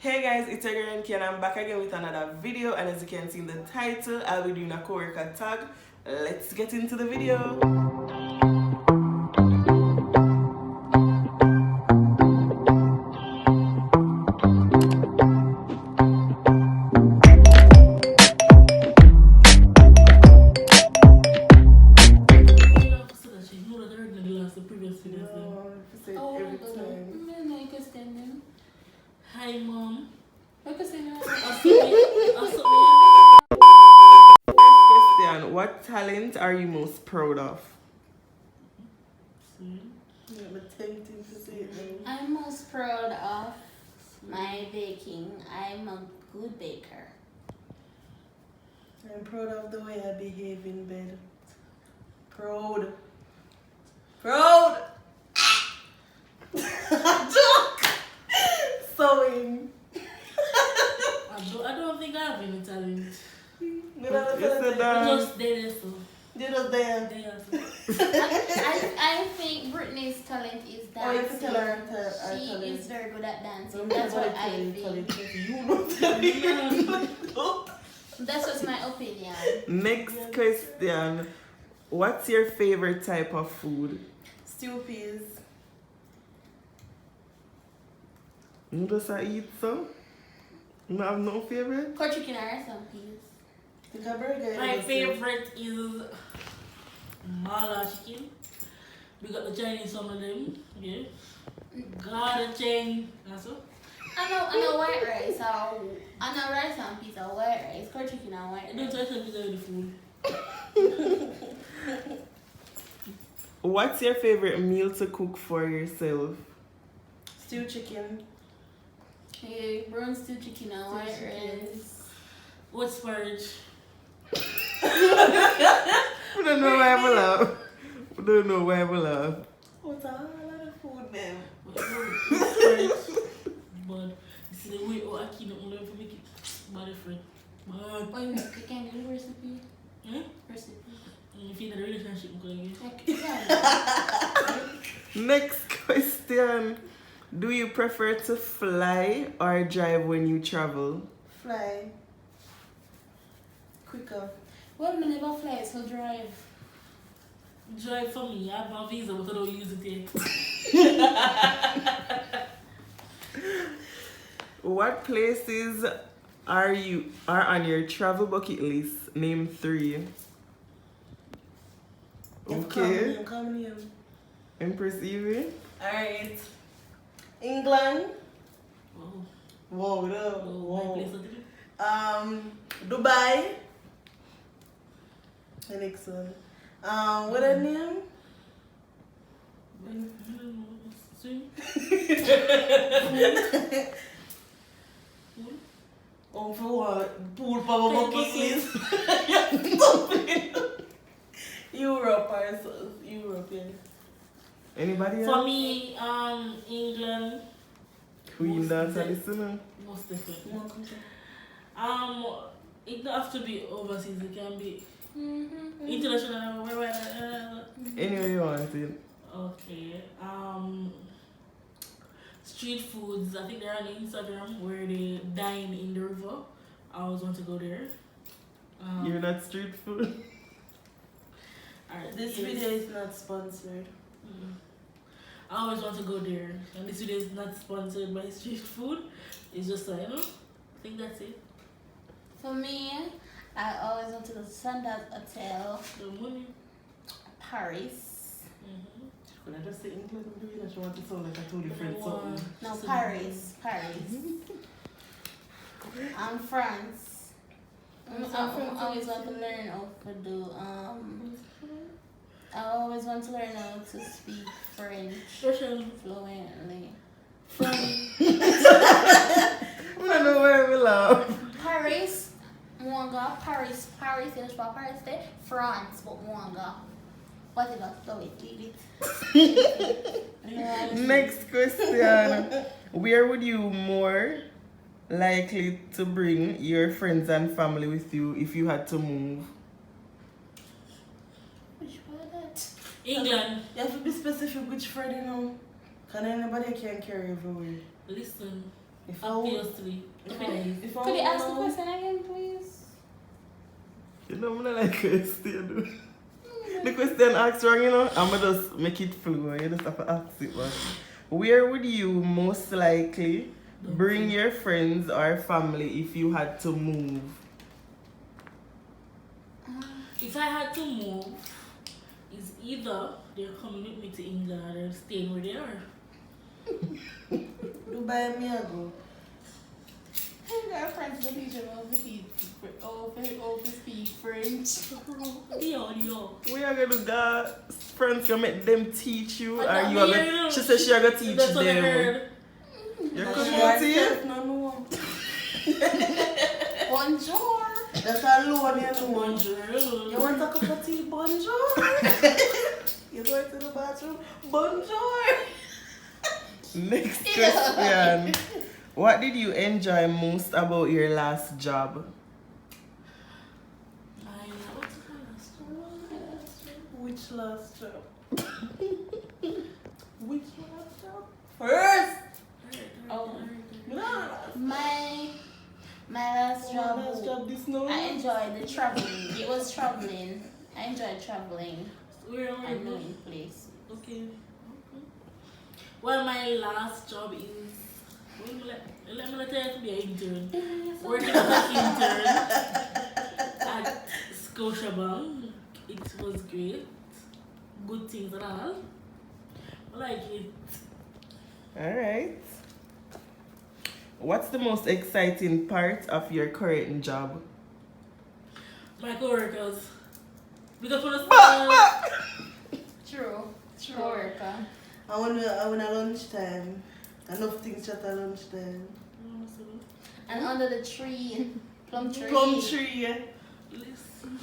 Hey guys, it's your girl Ken. I'm back again with another video, and as you can see in the title, I'll be doing a coworker tag. Let's get into the video. Hi mom. First question, what talent are you most proud of? I'm most proud of my baking. I'm a good baker. I'm proud of the way I behave in bed. Proud. Joke. Sewing. I don't think I have any talent. Just there, so. just there. I think Brittany's talent is dancing. Oh, you have to tell her her she talent. is very good at dancing. Don't That's what tell I you think. You don't tell me. That's just my opinion. Next question, what's your favorite type of food? Stew peas. You just eat some? You have no favorite? Cold chicken or some peas. Think a burger. My favorite is mala chicken. We got the Chinese, some of them. Yeah. Got a chain. That's all. I know white rice. So I know rice and peas or white rice. Cold chicken and white I don't rice. touch the pizza with the food. What's your favorite meal to cook for yourself? Stew chicken. Yeah, brown stew chicken and white rice. What's porridge? I don't know why I laugh. I don't know why I laugh. What's a lot of food, man? What's porridge? But it's the way I can't learn to make it bad friend. But Oh, you can do the recipe? Recipe. if you're in a relationship, I'm going to Like, yeah. Next question, do you prefer to fly or drive when you travel? Fly. Quicker. Well, I never fly, so drive. drive for me. I have my visa, but I don't use it yet. What places are on your travel bucket list? Name 3. Okay. Come here. Empress Evie. Alright. England. Wow. Whoa, no. My place Whoa. to do. Dubai. The next one. What her name? Swim. Oh, for what? Pool for my bucket list. Europe or so. European. Anybody For else? me, England. Queen dancer listener. Most definitely. No, come It don't have to be overseas. It can be Mm-hmm. international. Anyway you want it. Okay. Street foods. I think they're on Instagram where they dine in the river. I always want to go there. You're not street food? Alright, This video is not sponsored. I always want to go there. And this video is not sponsored by street food. It's just like, I think that's it. For me, I always want to go to Sandals Hotel, The money. Paris. Could I just say England? I want to sound like a totally different something. No, Paris. And France. I always want to learn how to do, I always want to learn how to speak French Russian. fluently. I don't know where we laugh. Paris, Mwanga, Paris, c'est pas Paris, c'est France, but Mwanga. Whatever, so leave it. Next question. Where would you more likely to bring your friends and family with you if you had to move? Which one is that? England. You have to be specific which friend you know. Because anybody can carry everywhere. Listen. If I would, Obviously. if I Could you would ask the know- question again, please? You know, I'm not like question. The question asked wrong, you know. I'ma just make it flow. You just have to ask it once. Where would you most likely bring your friends or family if you had to move? If I had to move, it's either they're coming with me to England or they're staying where they are. Dubai, me I go. I got friends that teach them how to speak French. Yo. We are gonna go friends you make them teach you, But or not you are me, gonna, you know. she said she are gonna teach That's what I them. heard. You But come she out here? herself no know. Bonjour. That's alone you know. Bonjour. You want a cup of tea? Bonjour. You go to the bathroom? Bonjour. Next question. What did you enjoy most about your last job? Which last job? Which last job? First. Oh. No. My last job. Last job this no. I enjoyed the traveling. It was traveling. I enjoyed traveling Where are and we? knowing places. Okay. Well, my last job is. Let me tell you to be an intern. Working as an intern at Scotiabank. It was great. Good things and all. I like it. Alright. What's the most exciting part of your current job? My coworkers. Because when I True. Coworker. I wanna lunchtime. Enough things at lunchtime. And under the tree, plum tree. Plum tree, yeah. Listen.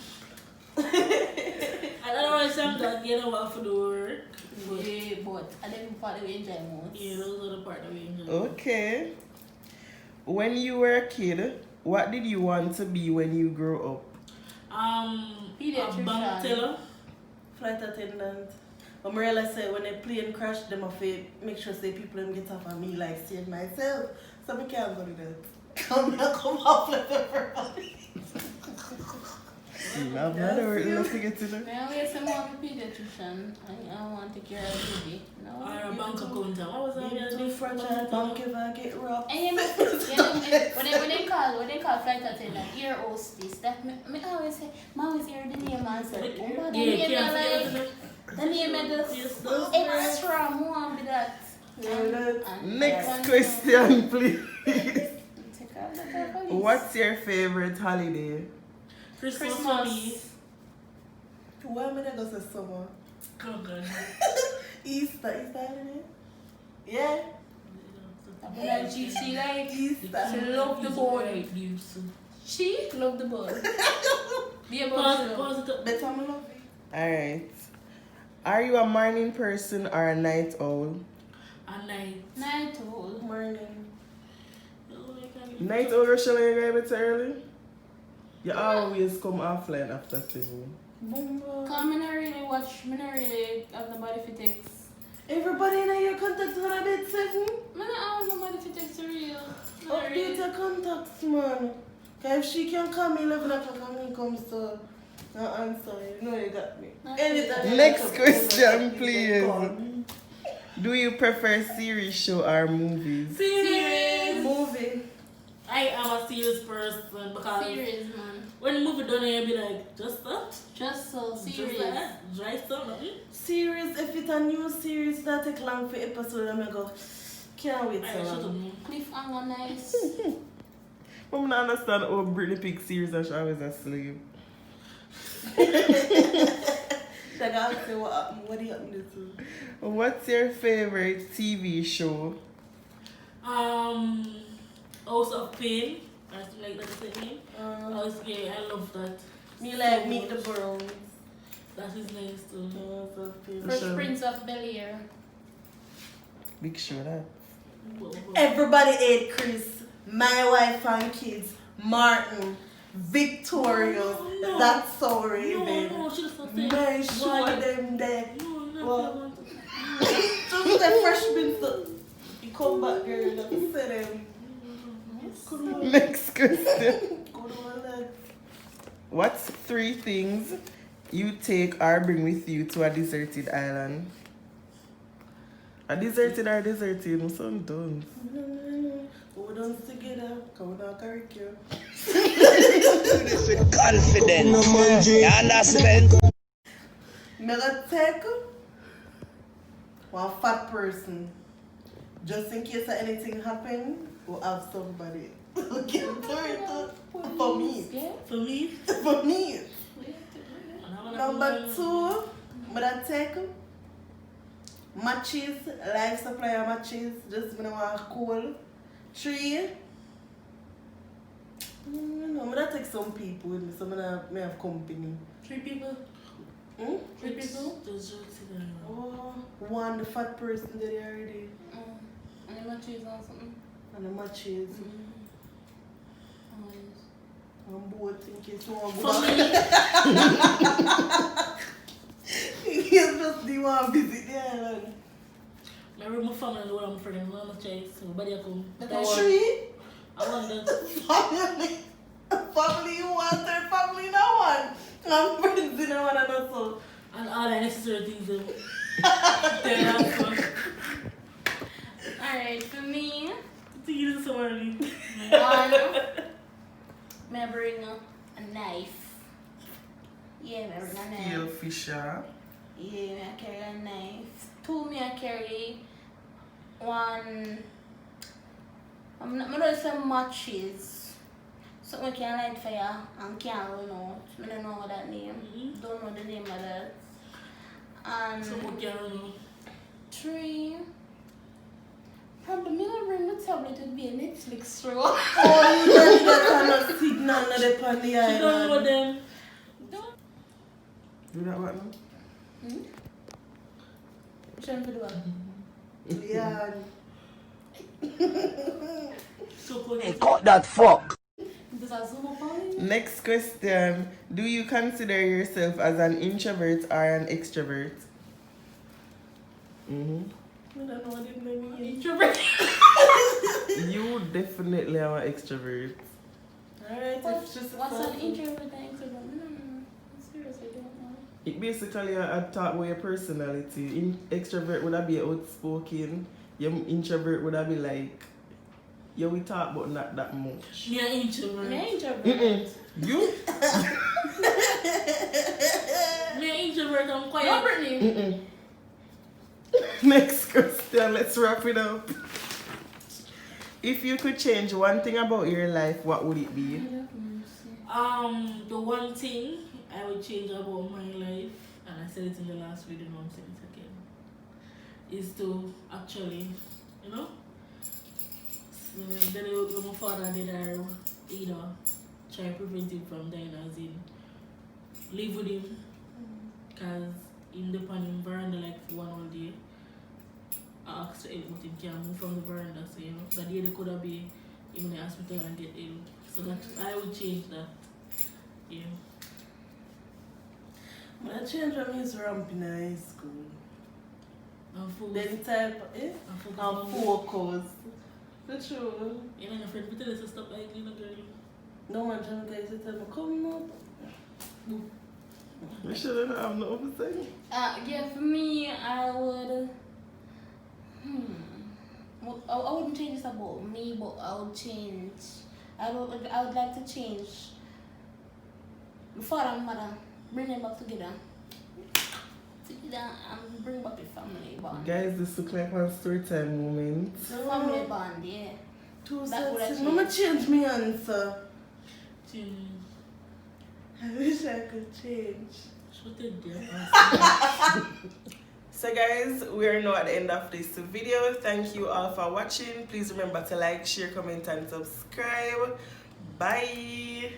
I don't know if I'm not getting what for the work. But Yeah, but I didn't part we enjoy most. yeah, those are the part that we enjoy. Okay. When you were a kid, what did you want to be when you grew up? A Pediatrician. bank teller. Flight attendant. But I realize say when a plane crash, them have to make sure say people don't get off on me like save myself. So I can't go do that. Come off like everybody. I've never heard enough to get to know. Now we have some more pediatrician. I want to take care of baby. No. Or a bank accountant. What was that? You're too fragile, don't ever get robbed. And you know, when they call flight attendant, ear hostess. That me always say, mom always hear the name and say, oh, the name like, the name is just extra more with that. Next question, please. Take out the police. What's your favorite holiday? Christmas for me. Christmas. Why am I going to say summer? Oh God. Easter holiday? Yeah. Like she like Easter. she love the boy. She love the boy. Be about to love. Pause it up. Better I love it. Alright. Are you a morning person or a night owl? At night. Night old. Morning. Night owl, Rochelle, you go a bit early? You always come offline after 7. Boom. Cause me not really watch, me not really have nobody for text. Everybody in your contacts on a bit 7? Me not have nobody for text for real. Not Update really. your contacts, man. Cause if she can call me 11 o'clock and me comes to answer, you know you got me. Not Anytime you Next come, question, you please. call me. Do you prefer series, show, or movies? Serious. Movie. I am a serious person because Serious man. when the movie done, you'll be like, just that? Just so Just serious. that? Dry stuff, nothing? Series, if it's a new series that take long for episode, I'm go, can't wait so Alright, shut up, long. man. Cliffhanger nice. I'm not understand how Britney pick series and she always asleep. Like I say what happened, what happened to? What's your favorite TV show? House of Pain. That's like that's the name. House yeah, I love that. Me like Meet the Browns. That is nice too. House of Pain. Fresh Sure. Prince of Bel-Air. Big show that. Everybody ate Chris, my wife and kids, Martin, Victoria. No. That's so Raven. No, she just Man, show them there. No, What? Just the Fresh Prince. You come back, girl. Don't say them. Next question. Good one, lad. What's 3 things you take or bring with you to a deserted island? A deserted or deserted? My son don't. We're done together. Come down, curriculum. This with confidence. You understand? I'm gonna take one fat person. Just in case anything happen, we'll have somebody. Okay, for me. For me, For me. and Number 2, I'm gonna take matches, life supply of matches. Just when I want cool. 3, I'm gonna take some people with me, so I'm gonna have company. 3 people. Hmm? 3 people. Those jokes in there. Oh, 1 the fat person that they already. And the matches or something. And the matches. I'm both in case you want to For go me, back. In case just do want to visit the island. I bring my family and all my friends. I'm not choice. Nobody come. But That one, 3, I want that. family. Family you want, third family no one. I'm friends in one and so. And all the necessary things. Then also. Alright, for me, Think it is so early. one, may I bring a knife. Yeah, may I bring a knife. Steel fisher. Yeah, may I carry a knife. 2, may I carry 1. I'm not some matches. Something can light fire and candle out. I don't know what that name. Don't know the name of that. And Someone can know. 3, probably me will bring the tablet with be a Netflix show. Oh, yes, that kind of signal on the on the She don't know island. them. Do that what now? Trying to do what? Yeah. So cool. Hey, cut that fuck. Does that zoom up on you? Next question. Do you consider yourself as an introvert or an extrovert? I don't know what it means. Introvert. You definitely are an extrovert. Alright, it's just a What's an thought. introvert and extrovert? No. Seriously, I don't know. It basically a talk about your personality. Extrovert would have be outspoken. Your introvert would have be like, yeah, we talk but not that much. Me an introvert. Me introvert. You? Me an introvert. I'm No, quiet. Brittany. Next question, let's wrap it up. If you could change one thing about your life, what would it be? The one thing I would change about my life, and I said it in the last video, now I'm saying it again, is to actually, you know, then my father did I either try to prevent him from dying, as in live with him, because in the pan veranda like for 1 whole day. I asked to help with him can move from the veranda, so you know, that day they could have been in the hospital and get ill. So that I would change that. Yeah. I change what means ramp in high school. And focus. Then type, and focus. The truth. You know, your friend, but tell us to stop ugly, no girl. No man trying to tell me, come up. You shouldn't have no to say. Yeah, for me, I would. I wouldn't change this about me, but I would change. I would like to change. Father and mother, bring them back together. Together and bring back the family bond. Guys, this look like one story time moment. Family bond, yeah. That would I'm gonna change my answer. Change. I wish I could change. Shut it down. So guys, we are now at the end of this video. Thank you all for watching. Please remember to like, share, comment and subscribe. Bye.